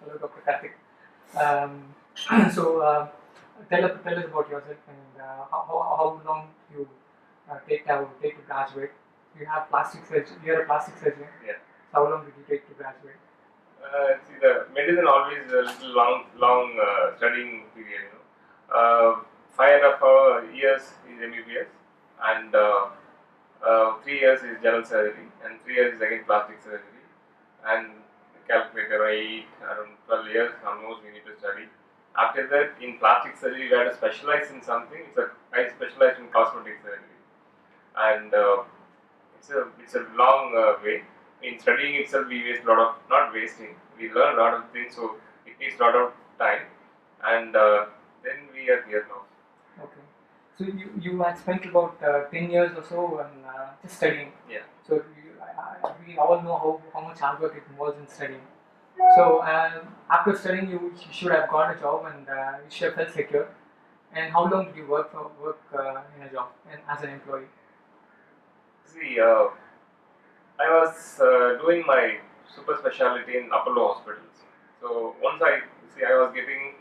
Hello, Dr. Karthik. Um, tell us about yourself and how long you take to graduate. You have plastic surgery. You're a plastic surgeon. Yeah. So how long did you take to graduate? See, the medicine always a little long studying period. 5.5 years is MBBS, and 3 years is general surgery, and 3 years is again plastic surgery. And calculator 12 years almost we need to study. After that, in plastic surgery, we have to specialize in something. I specialized in cosmetic surgery, and it's a long way. In studying itself, we waste a lot of not wasting. We learn a lot of things, so it takes a lot of time, and then we are here now. Okay. So you had spent about 10 years or so on just studying. Yeah. So we all know how much hard work it involves in studying. So after studying, you should have got a job and you should have felt secure. And how long did you work in a job and as an employee? See, I was doing my super specialty in Apollo hospitals. So once I was getting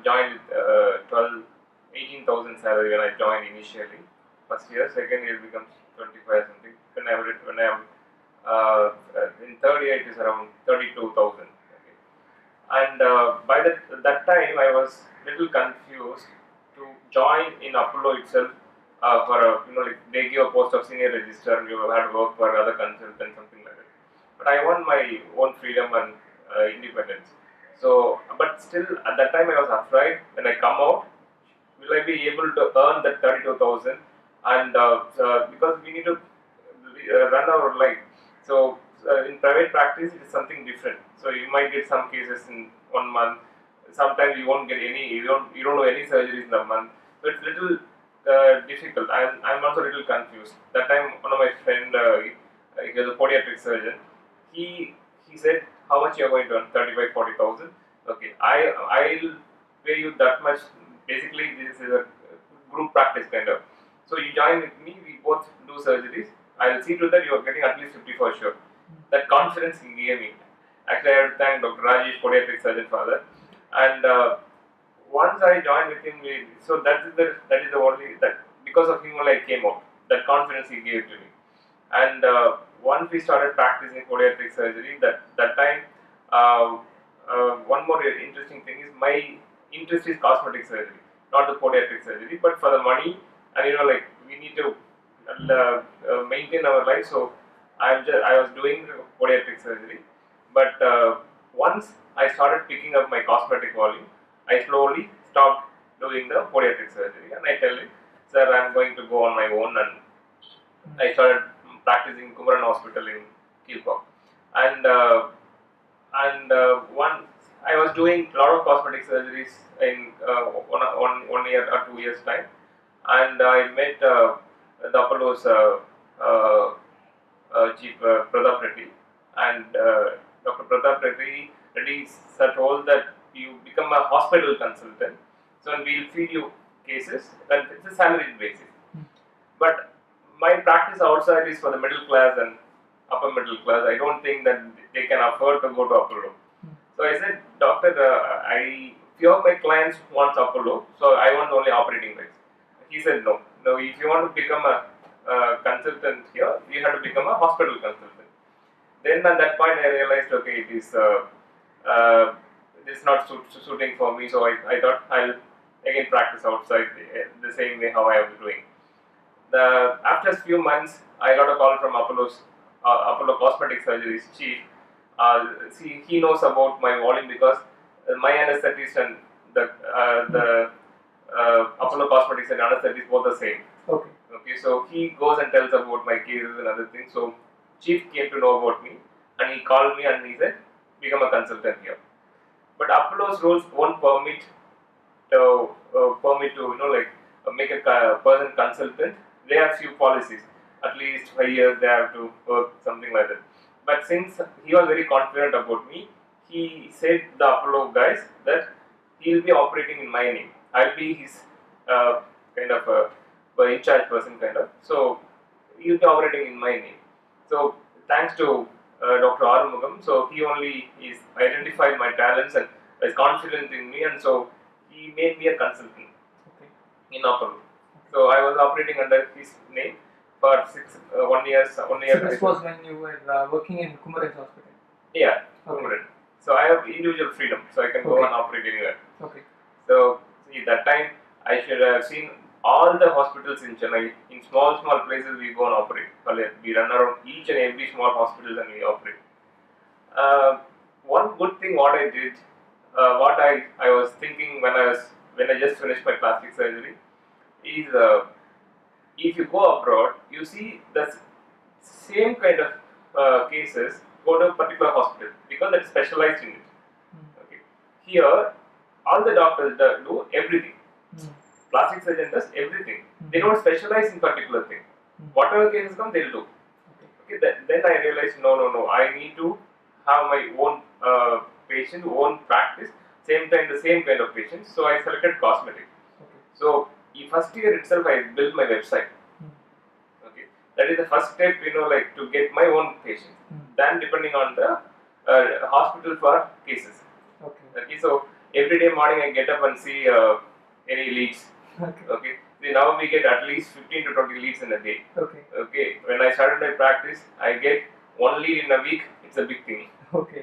joined with 18,000 salary when I joined initially. First year, second year becomes 25 something. When I am in third year it is around 32,000. Okay. And by that time I was little confused to join in Apollo itself for a like they give a post of senior registrar and you had to work for other consultant something like that. But I want my own freedom and independence. So, but still at that time I was afraid when I come out, will I be able to earn that 32,000? And because we need to run our life. So in private practice, it is something different. So you might get some cases in 1 month. Sometimes you won't get any. You don't know any surgeries in a month. So it's little difficult. I'm also a little confused. That time, one of my friend, he was a podiatric surgeon. He said, how much you are going to earn? 35, 40,000. Okay, I'll pay you that much. Basically, this is a group practice kind of. So you join with me. We both do surgeries. I'll see to that you are getting at least 50 for sure. That confidence he gave me. Actually, I have to thank Dr. Rajesh, podiatric surgeon, for that. And once I joined with him, so that is the only that because of him only I came out. That confidence he gave to me. And once we started practicing podiatric surgery, that time, one more interesting thing is my interest is cosmetic surgery, not the podiatric surgery. But for the money, and like we need to maintain our life. So I was doing podiatric surgery, but once I started picking up my cosmetic volume, I slowly stopped doing the podiatric surgery, and I tell him, sir, I'm going to go on my own, and I started practicing Kumaran Hospital in Kilpaw, and one I was doing a lot of cosmetic surgeries in 1 year or 2 years time, and I met the Apollo's Chief Pratap Reddy, and Dr. Pratap Reddy sir told that you become a hospital consultant, so we'll feed you cases, and it's a salaried basis. But my practice outside is for the middle class and upper middle class. I don't think that they can afford to go to Apollo. So I said, doctor, few of my clients want Apollo, so I want only operating beds. He said, no. If you want to become a consultant here, you have to become a hospital consultant. Then at that point, I realized, okay, it is not suiting for me. So I thought I'll again practice outside the same way how I was doing. After a few months, I got a call from Apollo Cosmetic Surgery's chief. He knows about my volume because my anesthetist and the Apollo Cosmetics and anesthetist both the same. Okay, so he goes and tells about my cases and other things. So chief came to know about me, and he called me and he said, become a consultant here. But Apollo's rules won't permit to make a person consultant. They have few policies. At least 5 years they have to work, something like that. But since he was very confident about me, he said the Apollo guys that he'll be operating in my name. I'll be his kind of in charge person kind of. So he'll be operating in my name. So thanks to Dr. Arumugam. So he only is identified my talents and is confident in me, and so he made me a consultant Okay. in Apollo. So I was operating under his name for 1 year. 1 year. So this was when you were working in Kumaran's hospital. Yeah. Okay. Kumaran. So I have individual freedom, so I can go Okay. and operate anywhere. Okay. So see, that time I should have seen all the hospitals in Chennai. In small places we go and operate. We run around each and every small hospital and we operate. One good thing what I did, what I was thinking when I just finished my plastic surgery, is if you go abroad, you see the same kind of cases go to a particular hospital because it's specialized in it. Okay. Here, all the doctors do everything. Plastic surgeon does everything. They don't specialize in particular thing. Whatever cases come, they'll do. Okay. Then I realized, no. I need to have my own patient, own practice, same time the same kind of patients. So I selected cosmetic. Okay. So in first year itself, I built my website. Okay, that is the first step, like to get my own patient. Then depending on the hospital for cases. Okay, so every day morning I get up and see any leads. Okay. See, now we get at least 15 to 20 leads in a day. Okay. When I started my practice, I get one lead in a week. It's a big thing. Okay.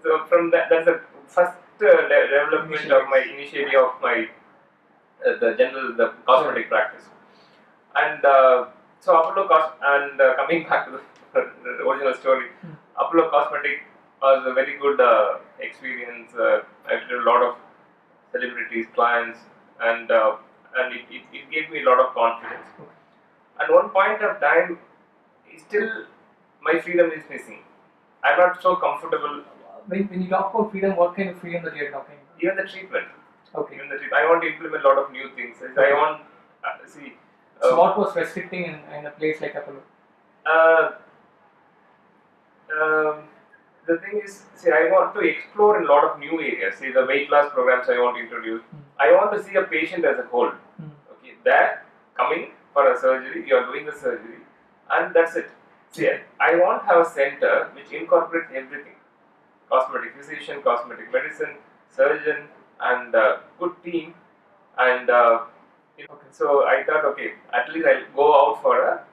So from that's the first development of my initiative of my the cosmetic practice. And so Apollo coming back to the original story, Apollo Cosmetic was a very good experience. I did a lot of celebrities, clients, and it gave me a lot of confidence. At one point of time, still my freedom is missing. I'm not so comfortable. When you talk about freedom, what kind of freedom that you're talking about? Even the treatment. Okay. Even the treatment. I want to implement a lot of new things. I want see. So what was restricting in a place like Apollo? The thing is, see, I want to explore in a lot of new areas. See, the weight loss programs I want to introduce. I want to see a patient as a whole. Okay, they're coming for a surgery, you are doing the surgery, and that's it. See, I want to have a center which incorporates everything: cosmetic physician, cosmetic medicine, surgeon, and good team. And so I thought, okay, at least I'll go out for a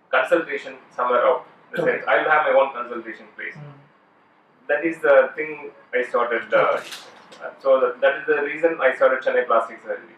consultation somewhere out. Sense I'll have my own consultation place. That is the thing I started. So that is the reason I started chennaiplasticsurgery.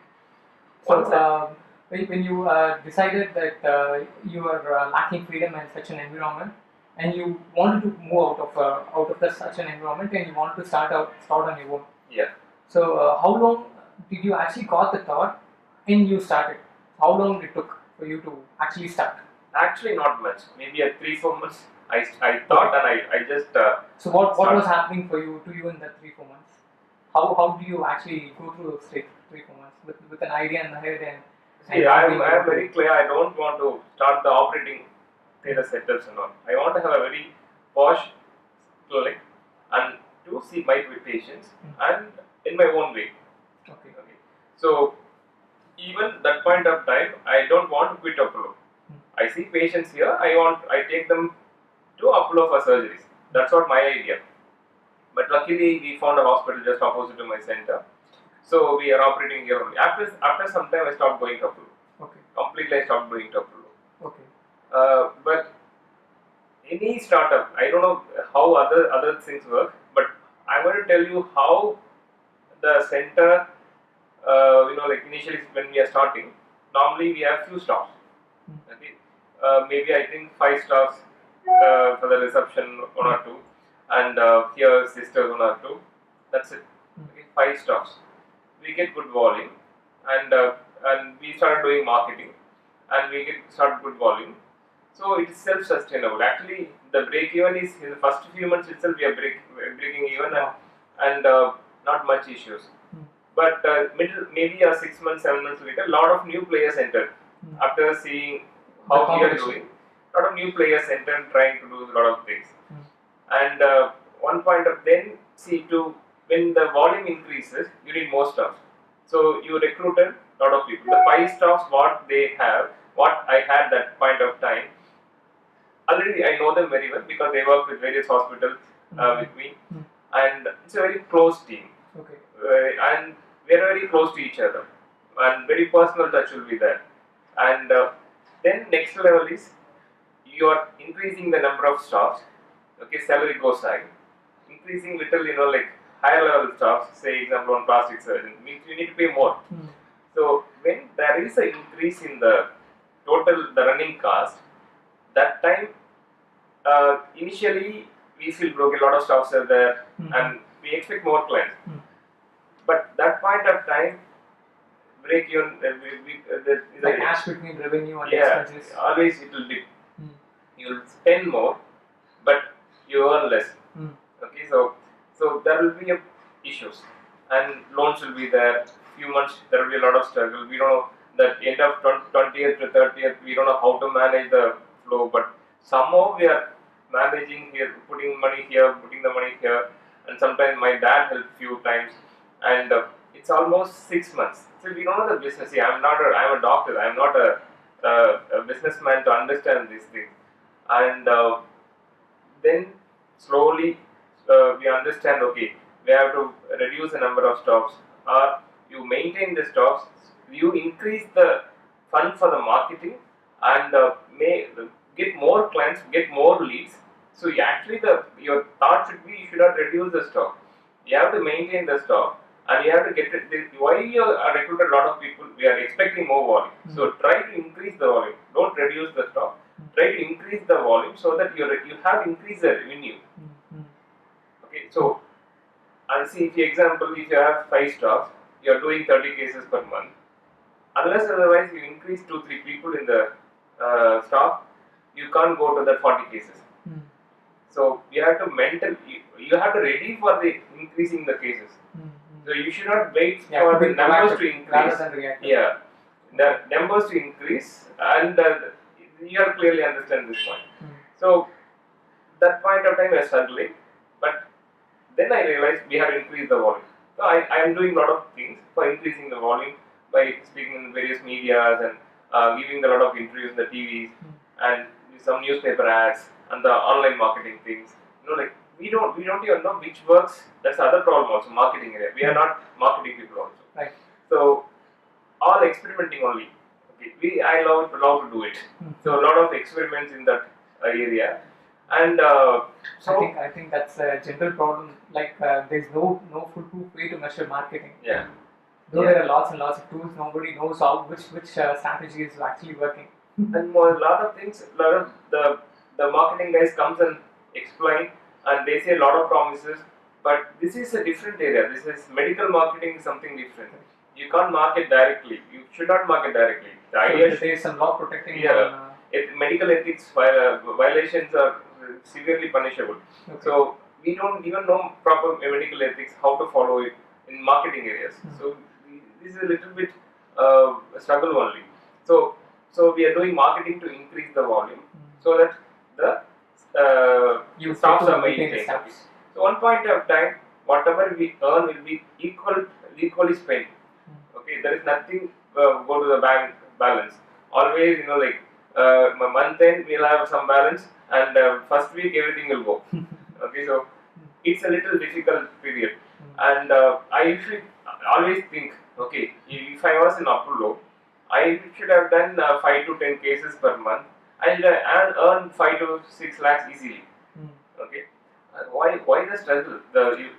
So when you decided that you were lacking freedom in such an environment, and you wanted to move out of such an environment, and you wanted to start on your own. Yeah. So how long did you actually got the thought, and you started? How long it took for you to actually start? Actually, not much. Maybe 3-4 months. I thought, and I just. So what was happening to you in that 3-4 months? How do you actually go through those 3-4 months with an idea in the head and? See, I am very clear. I don't want to start the operating theatre setups and all. I want to have a very posh clinic and to see my patients and in my own way. Okay. So even that point of time, I don't want to quit Apollo. I see patients here. I take them to Apollo for surgeries. That's what my idea. But luckily, we found a hospital just opposite to my center. So we are operating here only. After some time, I stopped going to Apollo. Okay. Completely, I stopped going to Apollo. Okay. But any startup, I don't know how other things work, but I'm going to tell you how the center, like initially when we are starting, normally we have few staffs. Okay. Maybe I think 5 staffs for the reception, 1 or 2, and here sisters 1 or 2. That's it. Okay, 5 staffs. We get good volume, and we started doing marketing, and we start good volume. So it is self-sustainable. Actually, the break even is in the first few months itself. We are breaking even, and not much issues. But maybe 6 months, 7 months later, a lot of new players entered. After seeing how we are doing, a lot of new players entered trying to do a lot of things. And one point of then, when the volume increases, you need more staff. So you recruited a lot of people. The 5 staffs what I had that point of time, already I know them very well because they work with various hospitals with me, and it's a very close team. Okay. And we are very close to each other, and very personal touch will be there. And then next level is you are increasing the number of staffs. Okay, salary goes high. Increasing little, like higher level staffs. Say example on plastic surgeon means you need to pay more. So when there is an increase in the the running cost, that time initially we feel broke. A lot of staffs are there, and we expect more clients. But that point of time, break even. The cash between revenue and expenses. Always it will dip. You'll spend more, but you earn less. Okay, so there will be issues, and loans will be there. Few months there will be a lot of struggle. We don't know that end of 20th to 30th. We don't know how to manage the flow, but somehow we are managing here, putting money here, putting the money here, and sometimes my dad helped few times, and it's almost 6 months. So we don't know the business. See, I'm a doctor. I'm not a businessman to understand these things, and then slowly we understand. Okay, we have to reduce the number of stops, or you maintain the stops. You increase the fund for the marketing, and may get more clients, get more leads. So actually, your thought should be you should not reduce the stock. You have to maintain the stock, and you have to get it. Why you are recruited a lot of people? We are expecting more volume. So try to increase the volume. Don't reduce the stock. Try to increase the volume so that you have increased the revenue. Okay, so and see, if you have 5 stocks, you are doing 30 cases per month. Unless otherwise you increase 2-3 people in the staff, you can't go to the 40 cases. So you have to you have to ready for the increasing the cases. So you should not wait for the numbers to increase. Yeah, the numbers to increase, and you have to clearly understand this point. So that point of time I was struggling, but then I realized we have to increase the volume. So I am doing a lot of things for increasing the volume by speaking in various medias and giving a lot of interviews in the TVs and some newspaper ads and the online marketing things. Like we don't even know which works. That's the other problem also, marketing area. We are not marketing people also. Right. So all experimenting only. Okay. I love to do it. So a lot of experiments in that area. And I think that's a general problem. Like there's no foolproof way to measure marketing. Yeah. Though there are lots and lots of tools, nobody knows which strategy is actually working. And a lot of things, a lot of the marketing guys comes and explain, and they say a lot of promises. But this is a different area. This is medical marketing, something different. You can't market directly. You should not market directly. The idea there is some law protecting. Yeah. Medical ethics violations are severely punishable. Okay. So we don't even know proper medical ethics, how to follow it in marketing areas. So this is a little bit struggle only. So we are doing marketing to increase the volume so that the stocks are maintained. So one point of time, whatever we earn will be equally spent. Okay, there is nothing go to the bank balance. Always, month end we'll have some balance, and first week everything will go. Okay, so it's a little difficult period, and I usually always think, okay, if I was in Apollo, I should have done 5 to 10 cases per month, and earn 5 to 6 lakhs easily. Okay, why the struggle?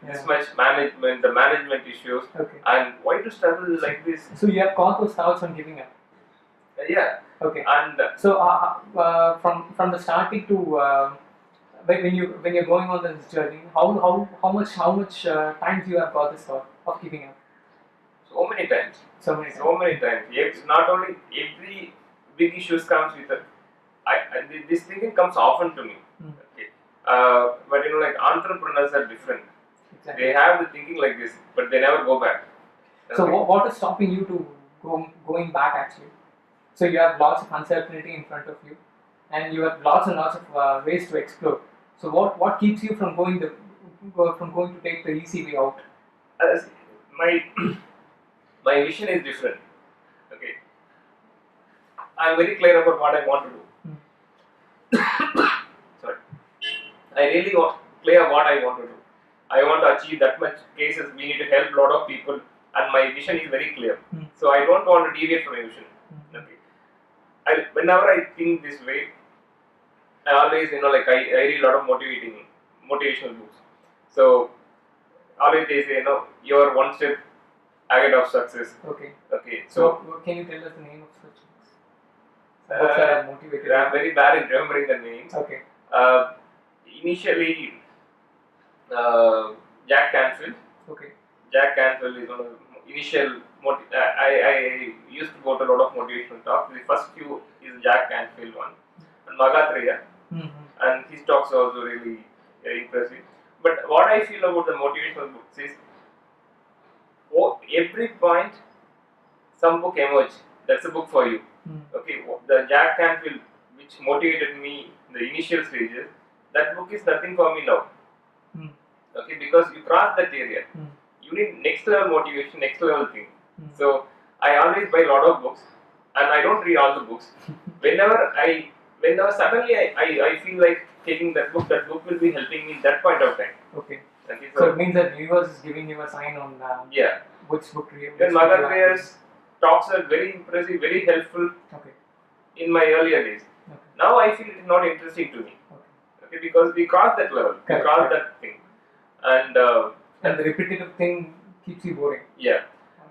This much management, the management issues, and why to struggle like this? So you have got those thoughts on giving up. Yeah. Okay. And so from the starting to when you're going on this journey, how much times you have got this thought of giving up? So many times. So many times. Yes, not only every big issues comes with it. This thinking comes often to me. Okay. But entrepreneurs are different. Exactly. They have the thinking like this, but they never go back. Okay. So what is stopping you to going back actually? So you have lots of uncertainty in front of you, and you have lots and lots of ways to explore. So what keeps you from going to take the easy way out? My vision is different. Okay, I'm very clear about what I want to do. I really want clear what I want to do. I want to achieve that much cases. We need to help a lot of people, and my vision is very clear. So I don't want to deviate from my vision. Okay. Whenever I think this way, I always like I read a lot of motivational books. So always they say you're one step ahead of success. Okay. Okay. So can you tell us the name of such books? Books that have motivated I'm very bad in remembering the names. Okay. Initially, Jack Canfield. Okay. Jack Canfield is one of the initial. I used to go to a lot of motivational talks. The first few is Jack Canfield one, and Magatreya, and his talks are also really impressive. But what I feel about the motivational books is, every point, some book emerge. That's a book for you. Okay, the Jack Canfield, which motivated me in the initial stages, that book is nothing for me now. Okay, because you cross that area. You need next level motivation, next level thing. So I always buy a lot of books, and I don't read all the books. Whenever suddenly I feel like taking that book will be helping me in that point of time. Okay. Okay, so it means that the universe is giving you a sign on which book to read. Then Magatreya's talks are very impressive, very helpful. Okay. In my earlier days. Okay. Now I feel it is not interesting to me. Okay, because we crossed that level, we crossed that thing, and the repetitive thing keeps you boring. Yeah.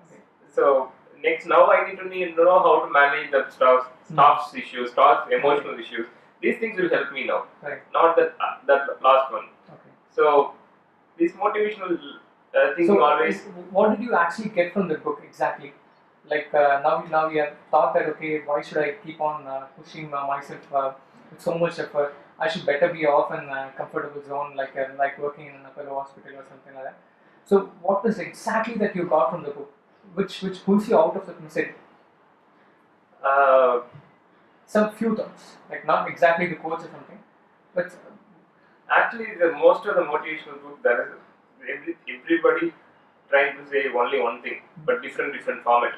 Okay. So now I need to know how to manage the staff's issues, staff's emotional issues. These things will help me now. Right. Not that last one. Okay. So this motivational thing always. What did you actually get from the book exactly? Like now you have thought that okay, why should I keep on pushing myself with so much effort? I should better be off in a comfortable zone, like working in an Apollo hospital or something like that. So what is exactly that you got from the book, which pulls you out of the misery? Some few thoughts, like not exactly the quotes or something, but actually the most of the motivational book there is everybody trying to say only one thing, but different format.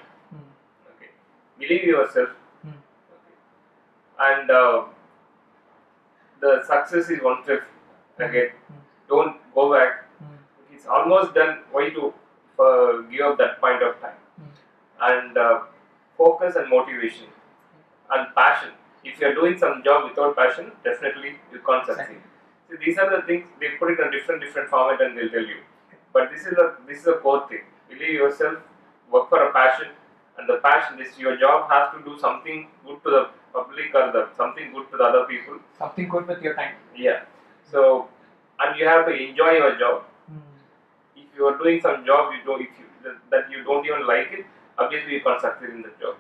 Okay, believe yourself. Okay, and the success is one step ahead. Don't go back. It's almost done. Why to give up that point of time? And focus and motivation and passion. If you are doing some job without passion, definitely you can't succeed. So these are the things they put it in a different format and they'll tell you. But this is a core thing. Believe yourself. Work for a passion, and the passion is your job has to do something good to the public or something good to the other people. Something good with your time. Yeah. So, and you have to enjoy your job. If you are doing some job that you don't even like it, obviously you can't succeed in the job.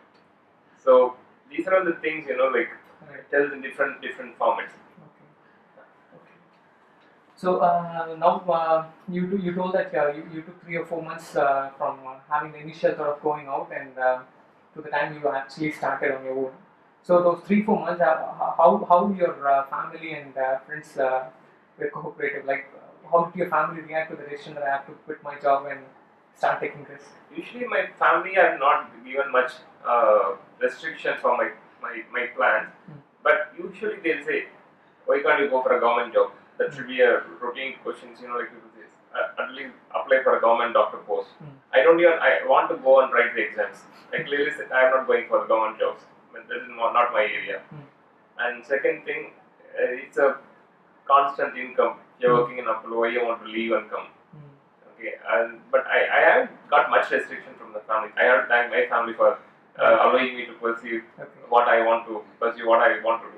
So these are the things like it tells in different formats. Okay. So now you told that you took 3 or 4 months from having the initial thought of going out and to the time you actually started on your own. So those 3-4 months, how your family and friends were cooperative? Like how did your family react to the decision that I have to quit my job and start taking risks? Usually my family have not given much restrictions for my plans, but usually they'll say, why can't you go for a government job? That should be a routine questions, like people say, at least apply for a government doctor post. I want to go and write the exams. I clearly said I am not going for the government jobs. That is not my area. And second thing, it's a constant income. You're working in Apollo, why you want to leave and come? Okay, but I haven't got much restriction from the family. I have to thank my family for allowing me to pursue what I want to do.